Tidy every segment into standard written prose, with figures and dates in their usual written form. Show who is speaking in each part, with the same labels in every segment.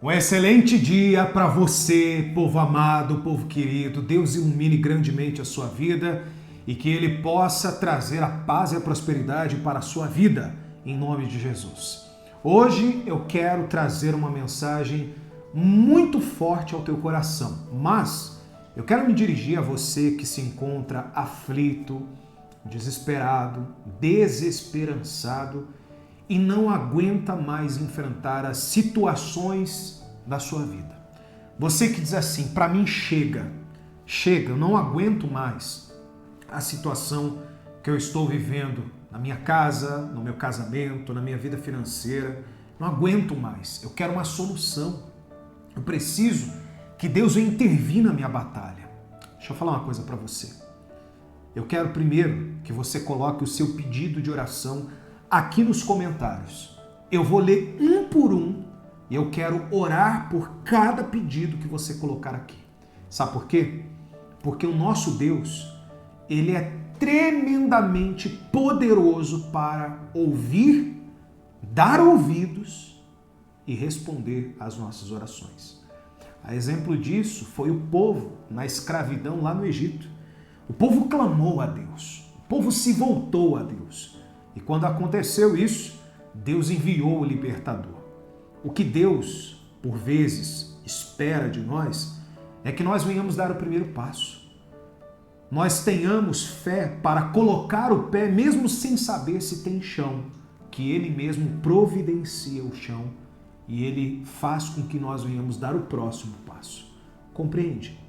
Speaker 1: Um excelente dia para você, povo amado, povo querido. Deus ilumine grandemente a sua vida e que Ele possa trazer a paz e a prosperidade para a sua vida, em nome de Jesus. Hoje eu quero trazer uma mensagem muito forte ao teu coração, mas eu quero me dirigir a você que se encontra aflito, desesperado, desesperançado e não aguenta mais enfrentar as situações da sua vida. Você que diz assim, para mim chega, eu não aguento mais a situação que eu estou vivendo na minha casa, no meu casamento, na minha vida financeira, não aguento mais, eu quero uma solução, eu preciso que Deus venha intervir na minha batalha. Deixa eu falar uma coisa para você. Eu quero primeiro que você coloque o seu pedido de oração aqui nos comentários. Eu vou ler um por um e eu quero orar por cada pedido que você colocar aqui. Sabe por quê? Porque o nosso Deus, Ele é tremendamente poderoso para ouvir, dar ouvidos e responder às nossas orações. A exemplo disso foi o povo na escravidão lá no Egito. O povo clamou a Deus, o povo se voltou a Deus. E quando aconteceu isso, Deus enviou o libertador. O que Deus, por vezes, espera de nós é que nós venhamos dar o primeiro passo. Nós tenhamos fé para colocar o pé, mesmo sem saber se tem chão, que Ele mesmo providencia o chão e Ele faz com que nós venhamos dar o próximo passo. Compreende?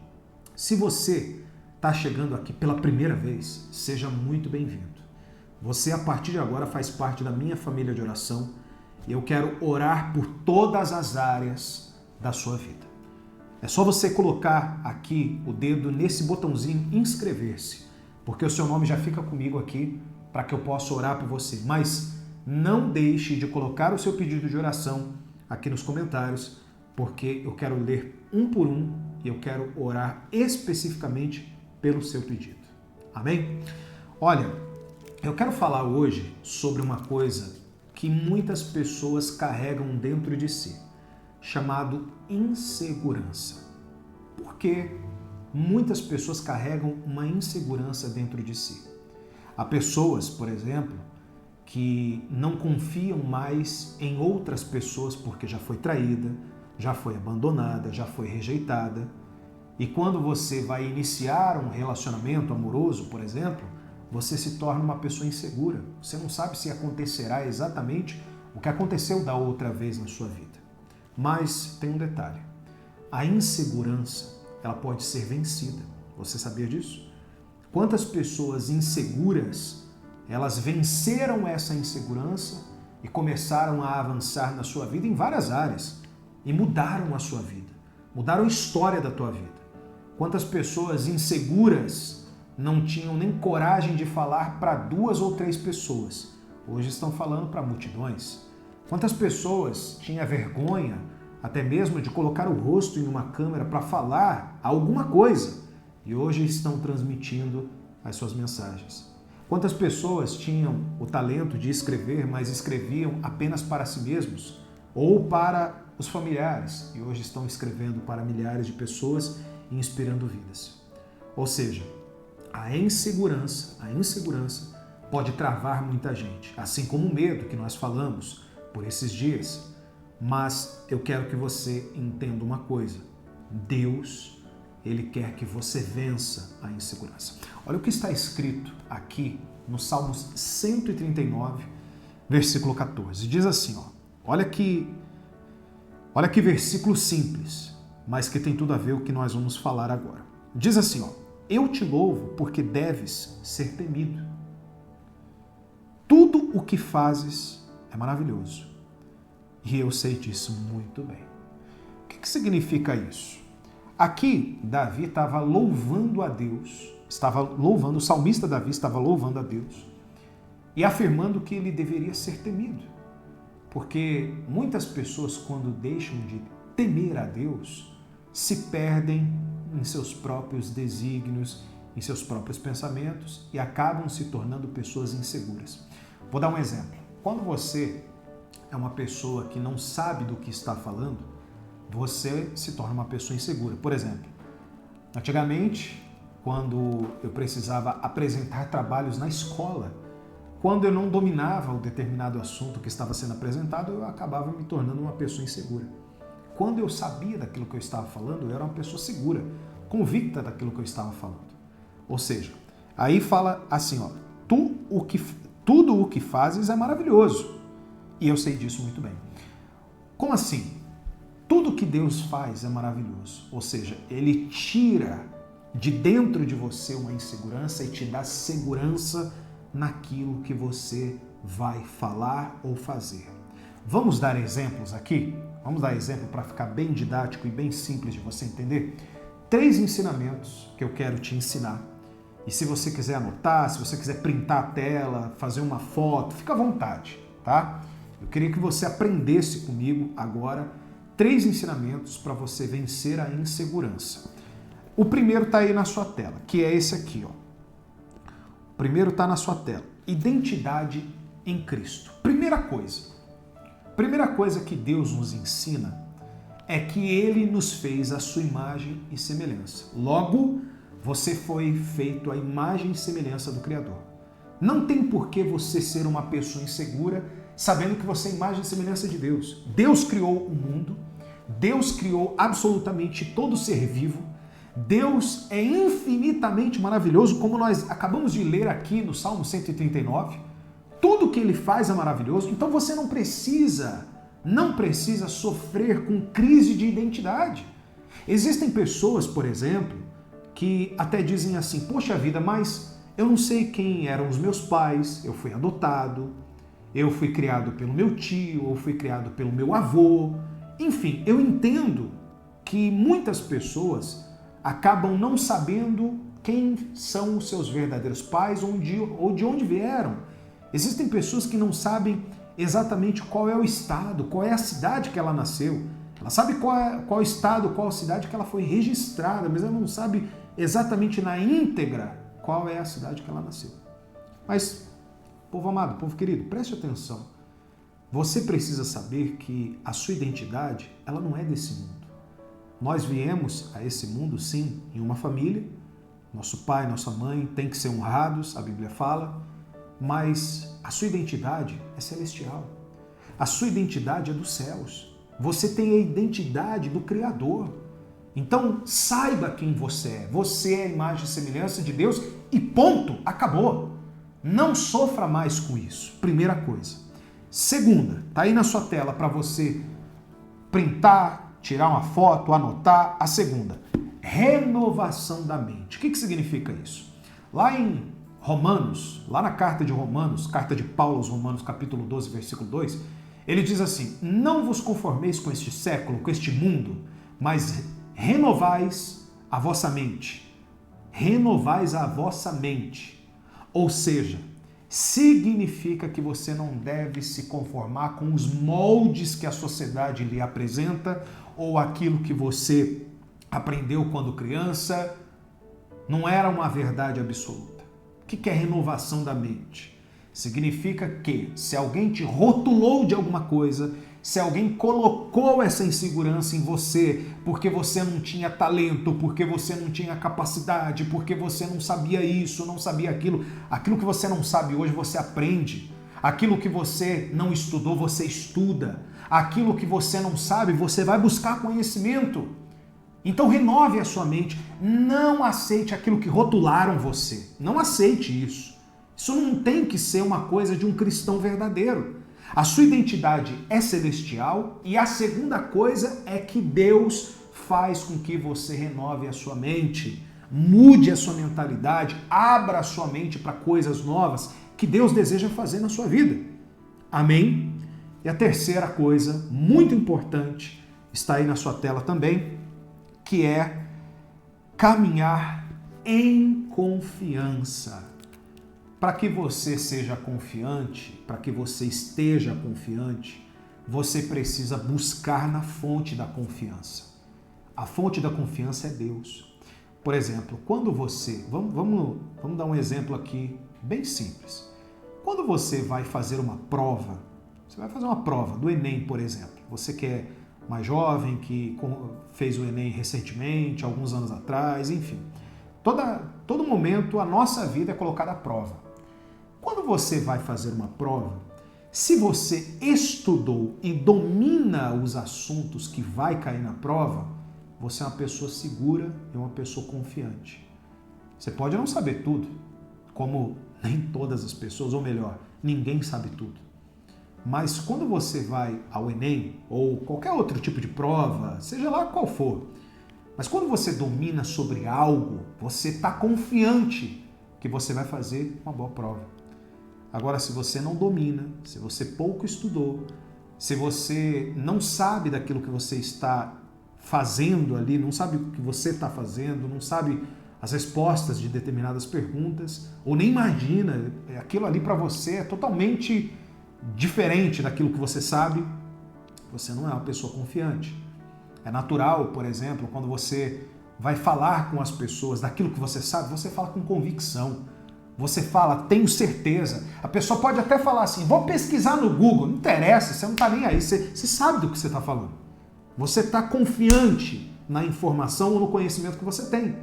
Speaker 1: Se você está chegando aqui pela primeira vez, seja muito bem-vindo. Você, a partir de agora, faz parte da minha família de oração e eu quero orar por todas as áreas da sua vida. É só você colocar aqui o dedo nesse botãozinho inscrever-se, porque o seu nome já fica comigo aqui para que eu possa orar por você. Mas não deixe de colocar o seu pedido de oração aqui nos comentários, porque eu quero ler um por um e eu quero orar especificamente pelo seu pedido. Amém? Olha, eu quero falar hoje sobre uma coisa que muitas pessoas carregam dentro de si, chamado insegurança. Por que muitas pessoas carregam uma insegurança dentro de si? Há pessoas, por exemplo, que não confiam mais em outras pessoas porque já foi traída, já foi abandonada, já foi rejeitada. E quando você vai iniciar um relacionamento amoroso, por exemplo, você se torna uma pessoa insegura. Você não sabe se acontecerá exatamente o que aconteceu da outra vez na sua vida. Mas tem um detalhe. A insegurança, ela pode ser vencida. Você sabia disso? Quantas pessoas inseguras, elas venceram essa insegurança e começaram a avançar na sua vida em várias áreas e mudaram a sua vida, mudaram a história da tua vida. Quantas pessoas inseguras não tinham nem coragem de falar para 2 ou 3 pessoas. Hoje estão falando para multidões. Quantas pessoas tinham vergonha até mesmo de colocar o rosto em uma câmera para falar alguma coisa e hoje estão transmitindo as suas mensagens. Quantas pessoas tinham o talento de escrever, mas escreviam apenas para si mesmos ou para os familiares e hoje estão escrevendo para milhares de pessoas e inspirando vidas. Ou seja, a insegurança pode travar muita gente, assim como o medo que nós falamos por esses dias. Mas eu quero que você entenda uma coisa. Deus, Ele quer que você vença a insegurança. Olha o que está escrito aqui no Salmos 139, versículo 14. Diz assim, olha que versículo simples, mas que tem tudo a ver com o que nós vamos falar agora. Diz assim, eu te louvo porque deves ser temido. Tudo o que fazes é maravilhoso. E eu sei disso muito bem. O que significa isso? Aqui, Davi estava louvando a Deus, o salmista Davi estava louvando a Deus e afirmando que ele deveria ser temido. Porque muitas pessoas, quando deixam de temer a Deus, se perdem em seus próprios desígnios, em seus próprios pensamentos e acabam se tornando pessoas inseguras. Vou dar um exemplo. Quando você é uma pessoa que não sabe do que está falando, você se torna uma pessoa insegura. Por exemplo, antigamente, quando eu precisava apresentar trabalhos na escola, quando eu não dominava o determinado assunto que estava sendo apresentado, eu acabava me tornando uma pessoa insegura. Quando eu sabia daquilo que eu estava falando, eu era uma pessoa segura, convicta daquilo que eu estava falando. Ou seja, aí fala assim, ó, tudo o que fazes é maravilhoso. E eu sei disso muito bem. Como assim? Tudo que Deus faz é maravilhoso. Ou seja, Ele tira de dentro de você uma insegurança e te dá segurança naquilo que você vai falar ou fazer. Vamos dar exemplos aqui? Vamos dar exemplo para ficar bem didático e bem simples de você entender? 3 ensinamentos que eu quero te ensinar. E se você quiser anotar, se você quiser printar a tela, fazer uma foto, fica à vontade, tá? Eu queria que você aprendesse comigo agora 3 ensinamentos para você vencer a insegurança. O primeiro está aí na sua tela, que é esse aqui, ó. O primeiro está na sua tela. Identidade em Cristo. Primeira coisa que Deus nos ensina é que Ele nos fez a sua imagem e semelhança. Logo, você foi feito à imagem e semelhança do Criador. Não tem por que você ser uma pessoa insegura sabendo que você é a imagem e semelhança de Deus. Deus criou o mundo, Deus criou absolutamente todo ser vivo, Deus é infinitamente maravilhoso, como nós acabamos de ler aqui no Salmo 139. Tudo que Ele faz é maravilhoso, então você não precisa sofrer com crise de identidade. Existem pessoas, por exemplo, que até dizem assim, poxa vida, mas eu não sei quem eram os meus pais, eu fui adotado, eu fui criado pelo meu tio, ou fui criado pelo meu avô. Enfim, eu entendo que muitas pessoas acabam não sabendo quem são os seus verdadeiros pais ou de onde vieram. Existem pessoas que não sabem exatamente qual é o estado, qual é a cidade que ela nasceu. Ela sabe qual estado, qual cidade que ela foi registrada, mas ela não sabe exatamente na íntegra qual é a cidade que ela nasceu. Mas, povo amado, povo querido, preste atenção. Você precisa saber que a sua identidade, ela não é desse mundo. Nós viemos a esse mundo, sim, em uma família. Nosso pai, nossa mãe têm que ser honrados, a Bíblia fala, mas a sua identidade é celestial. A sua identidade é dos céus. Você tem a identidade do Criador. Então, saiba quem você é. Você é a imagem e semelhança de Deus e ponto, acabou. Não sofra mais com isso. Primeira coisa. Segunda, tá aí na sua tela para você printar, tirar uma foto, anotar. A segunda, renovação da mente. O que significa isso? Lá em Romanos, lá na carta de Romanos, carta de Paulo aos Romanos, capítulo 12, versículo 2, ele diz assim, não vos conformeis com este século, com este mundo, mas renovais a vossa mente. Renovais a vossa mente. Ou seja, significa que você não deve se conformar com os moldes que a sociedade lhe apresenta ou aquilo que você aprendeu quando criança. Não era uma verdade absoluta. O que é renovação da mente? Significa que se alguém te rotulou de alguma coisa, se alguém colocou essa insegurança em você porque você não tinha talento, porque você não tinha capacidade, porque você não sabia isso, não sabia aquilo, aquilo que você não sabe hoje você aprende, aquilo que você não estudou você estuda, aquilo que você não sabe você vai buscar conhecimento. Então renove a sua mente, não aceite aquilo que rotularam você, não aceite isso. Isso não tem que ser uma coisa de um cristão verdadeiro. A sua identidade é celestial e a segunda coisa é que Deus faz com que você renove a sua mente, mude a sua mentalidade, abra a sua mente para coisas novas que Deus deseja fazer na sua vida. Amém? E a terceira coisa, muito importante, está aí na sua tela também, que é caminhar em confiança. Para que você seja confiante, para que você esteja confiante, você precisa buscar na fonte da confiança. A fonte da confiança é Deus. Por exemplo, quando você... Vamos dar um exemplo aqui bem simples. Quando você vai fazer uma prova, você vai fazer uma prova do Enem, por exemplo. Você quer mais jovem, que fez o Enem recentemente, alguns anos atrás, enfim. Todo momento a nossa vida é colocada à prova. Quando você vai fazer uma prova, se você estudou e domina os assuntos que vai cair na prova, você é uma pessoa segura e uma pessoa confiante. Você pode não saber tudo, como nem todas as pessoas, ou melhor, ninguém sabe tudo. Mas quando você vai ao Enem ou qualquer outro tipo de prova, seja lá qual for, mas quando você domina sobre algo, você está confiante que você vai fazer uma boa prova. Agora, se você não domina, se você pouco estudou, se você não sabe daquilo que você está fazendo ali, não sabe o que você está fazendo, não sabe as respostas de determinadas perguntas, ou nem imagina, aquilo ali para você é totalmente diferente daquilo que você sabe, você não é uma pessoa confiante. É natural, por exemplo, quando você vai falar com as pessoas daquilo que você sabe, você fala com convicção. Você fala, tenho certeza. A pessoa pode até falar assim, vou pesquisar no Google. Não interessa, você não está nem aí, você sabe do que você está falando. Você está confiante na informação ou no conhecimento que você tem.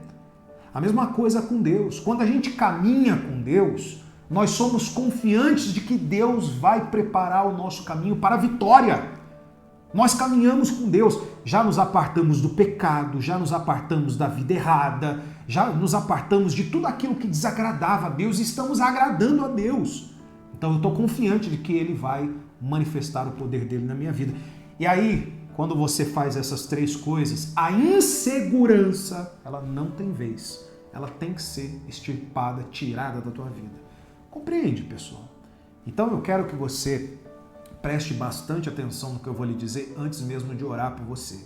Speaker 1: A mesma coisa com Deus. Quando a gente caminha com Deus, nós somos confiantes de que Deus vai preparar o nosso caminho para a vitória. Nós caminhamos com Deus, já nos apartamos do pecado, já nos apartamos da vida errada, já nos apartamos de tudo aquilo que desagradava a Deus e estamos agradando a Deus. Então eu estou confiante de que Ele vai manifestar o poder dele na minha vida. E aí, quando você faz essas três coisas, a insegurança, ela não tem vez. Ela tem que ser extirpada, tirada da tua vida. Compreende, pessoal? Então eu quero que você preste bastante atenção no que eu vou lhe dizer antes mesmo de orar por você.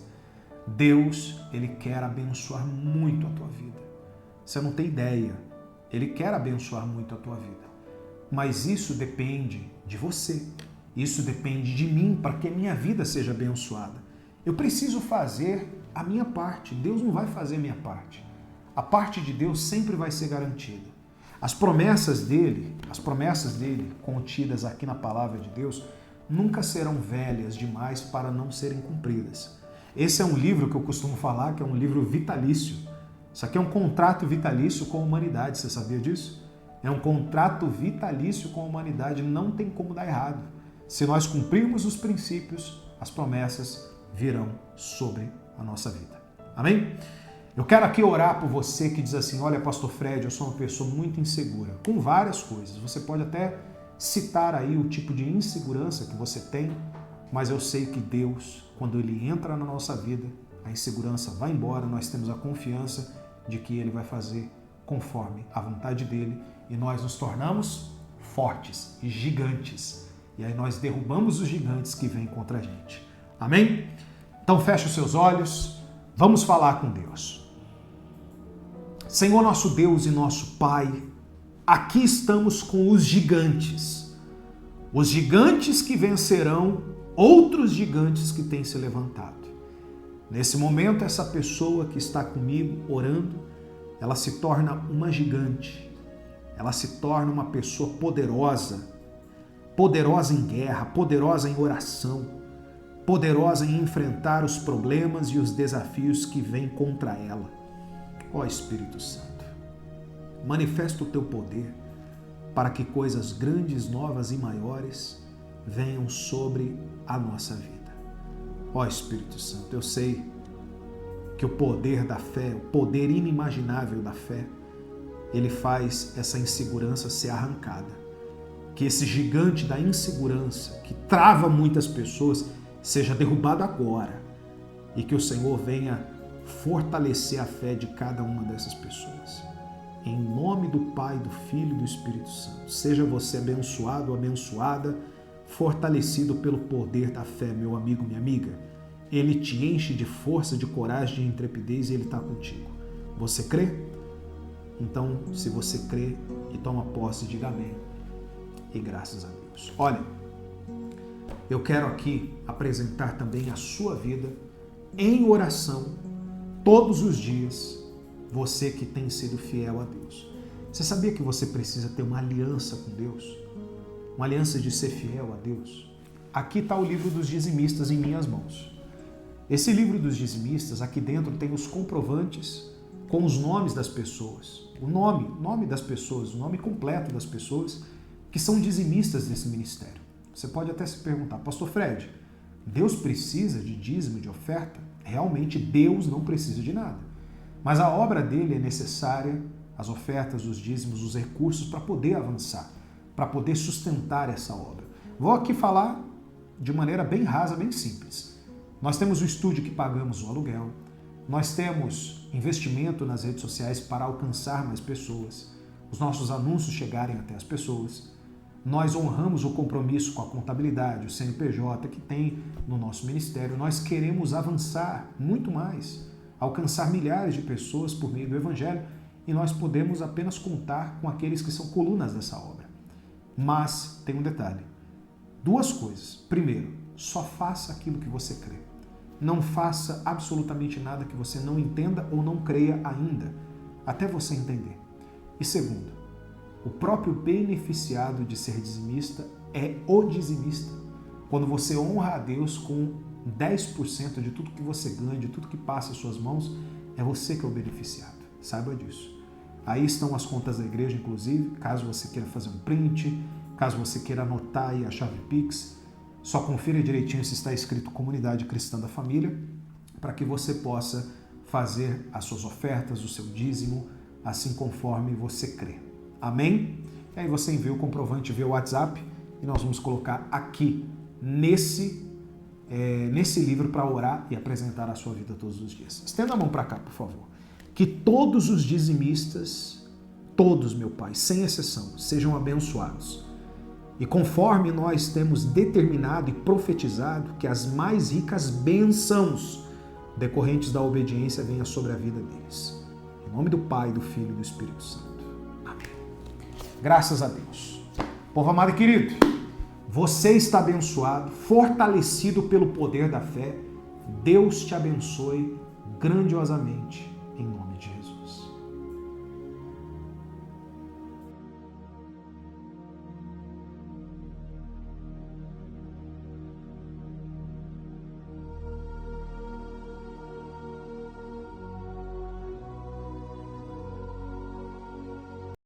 Speaker 1: Deus, Ele quer abençoar muito a tua vida. Você não tem ideia. Ele quer abençoar muito a tua vida. Mas isso depende de você. Isso depende de mim para que a minha vida seja abençoada. Eu preciso fazer a minha parte. Deus não vai fazer a minha parte. A parte de Deus sempre vai ser garantida. As promessas dele contidas aqui na palavra de Deus, nunca serão velhas demais para não serem cumpridas. Esse é um livro que eu costumo falar que é um livro vitalício. Isso aqui é um contrato vitalício com a humanidade, você sabia disso? É um contrato vitalício com a humanidade, não tem como dar errado. Se nós cumprirmos os princípios, as promessas virão sobre a nossa vida. Amém? Eu quero aqui orar por você que diz assim, olha, pastor Fred, eu sou uma pessoa muito insegura, com várias coisas. Você pode até citar aí o tipo de insegurança que você tem, mas eu sei que Deus, quando Ele entra na nossa vida, a insegurança vai embora, nós temos a confiança de que Ele vai fazer conforme a vontade dEle e nós nos tornamos fortes e gigantes. E aí nós derrubamos os gigantes que vêm contra a gente. Amém? Então feche os seus olhos, vamos falar com Deus. Senhor nosso Deus e nosso Pai, aqui estamos com os gigantes que vencerão outros gigantes que têm se levantado. Nesse momento, essa pessoa que está comigo orando, ela se torna uma gigante, ela se torna uma pessoa poderosa, poderosa em guerra, poderosa em oração, poderosa em enfrentar os problemas e os desafios que vêm contra ela. Ó Espírito Santo, manifesta o teu poder para que coisas grandes, novas e maiores venham sobre a nossa vida. Ó Espírito Santo, eu sei que o poder da fé, o poder inimaginável da fé, ele faz essa insegurança ser arrancada. Que esse gigante da insegurança, que trava muitas pessoas, seja derrubado agora e que o Senhor venha fortalecer a fé de cada uma dessas pessoas. Em nome do Pai, do Filho e do Espírito Santo. Seja você abençoado, abençoada, fortalecido pelo poder da fé, meu amigo, minha amiga. Ele te enche de força, de coragem, de intrepidez e Ele está contigo. Você crê? Então, se você crê e toma posse, diga amém. E graças a Deus. Olha, eu quero aqui apresentar também a sua vida em oração todos os dias, você que tem sido fiel a Deus. Você sabia que você precisa ter uma aliança com Deus? Uma aliança de ser fiel a Deus? Aqui está o livro dos dizimistas em minhas mãos. Esse livro dos dizimistas, aqui dentro tem os comprovantes com os nomes das pessoas. O nome das pessoas, o nome completo das pessoas que são dizimistas desse ministério. Você pode até se perguntar, Pastor Fred, Deus precisa de dízimo, de oferta? Realmente Deus não precisa de nada. Mas a obra dele é necessária, as ofertas, os dízimos, os recursos para poder avançar, para poder sustentar essa obra. Vou aqui falar de maneira bem rasa, bem simples. Nós temos o estúdio que pagamos o aluguel, nós temos investimento nas redes sociais para alcançar mais pessoas, os nossos anúncios chegarem até as pessoas, nós honramos o compromisso com a contabilidade, o CNPJ que tem no nosso ministério, nós queremos avançar muito mais, alcançar milhares de pessoas por meio do Evangelho e nós podemos apenas contar com aqueles que são colunas dessa obra. Mas tem um detalhe, duas coisas. Primeiro, só faça aquilo que você crê. Não faça absolutamente nada que você não entenda ou não creia ainda, até você entender. E segundo, o próprio beneficiado de ser dizimista é o dizimista. Quando você honra a Deus com 10% de tudo que você ganha, de tudo que passa às suas mãos, é você que é o beneficiado. Saiba disso. Aí estão as contas da igreja, inclusive, caso você queira fazer um print, caso você queira anotar aí a chave Pix, só confira direitinho se está escrito Comunidade Cristã da Família, para que você possa fazer as suas ofertas, o seu dízimo, assim conforme você crê. Amém? E aí você envia o comprovante via WhatsApp e nós vamos colocar aqui nesse livro para orar e apresentar a sua vida todos os dias. Estenda a mão para cá, por favor. Que todos os dizimistas, todos, meu Pai, sem exceção, sejam abençoados. E conforme nós temos determinado e profetizado que as mais ricas bênçãos decorrentes da obediência venham sobre a vida deles. Em nome do Pai, do Filho e do Espírito Santo. Amém. Graças a Deus. Povo amado e querido, você está abençoado, fortalecido pelo poder da fé. Deus te abençoe grandiosamente, em nome de Jesus.